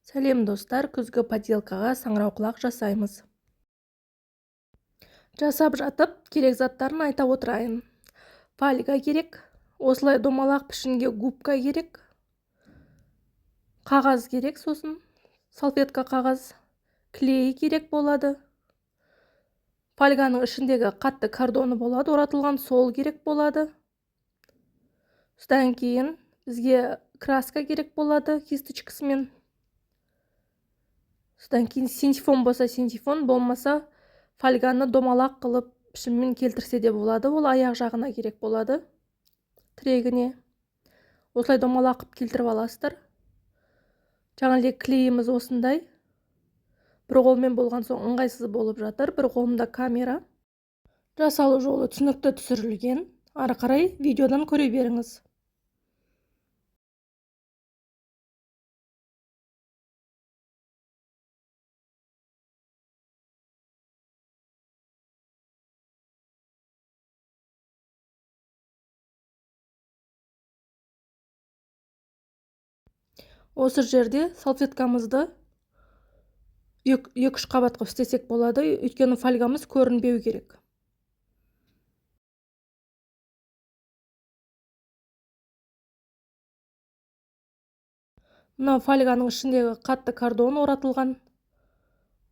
Сәлем достар, күзгі поделкаға саңырауқұлақ жасаймыз. Жасап жатып, керек заттарын айта отырайын. Фольга керек, осылай домалақ пішінге губка керек, қағаз керек, сосын салфетка қағаз, клей керек болады. Фольганың ішіндегі қатты картоны болады, оратылған сол керек болады. Содан кейін бізге краска керек болады, кисточкасымен. Содан кейін синтифон болса синтифон, болмаса фольганы домалақ қылып пішіммен келтірсе де болады. Ол аяқ жағына керек болады, тірегіне. Осылай домалақ қылып келтіріп аласыздар. Жаңағы клейіміз осындай. Бір қолмен болған соң ыңғайсыз болып жатыр. Бір қолымда камера. Жасалу жолы түсінікті түсірілген. Ары қарай видеодан көре беріңіз. Осы жерде салфеткамызды 2-3 қабат қылып істесек болады, өйткені фольгамыз көрінбеу керек. Мына фольганың ішіндегі қатты картон оратылған.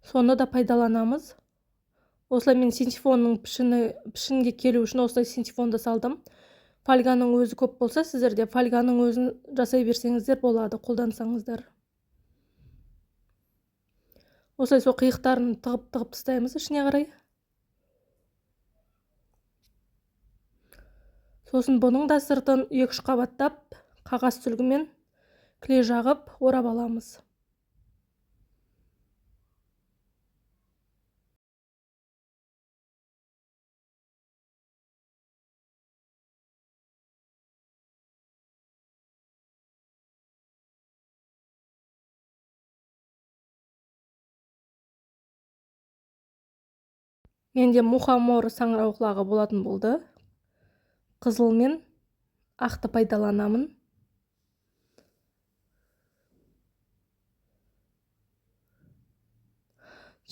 Соны да пайдаланамыз. Осылай мен синтифонның пішінге келу үшін осылай синтифонды салдым. Фольганың өзі көп болса, сіздерде фольганың өзін жасай берсеңіздер болады, қолдансаңыздар. Осылай сол қиықтарын тығып тастаймыз ішіне қарай. Сосын бұның да сыртын 2-3 қабаттап қағаз сүлгімен клей жағып орап аламыз. Менде мухомор саңырауқұлағы болатын болды. Қызыл мен ақты пайдаланамын.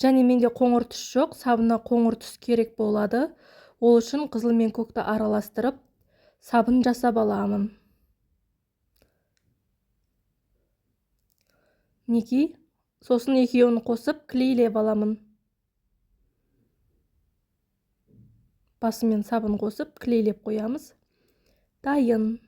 Және менде қоңыр түс жоқ, сабына қоңыр түс керек болады. Ол үшін қызыл мен көкті араластырып, сабын жасап аламын. Неки, сосын екеуін қосып клейлеп аламын. Басымен сабын қосып клейлеп қоямыз. Дайын.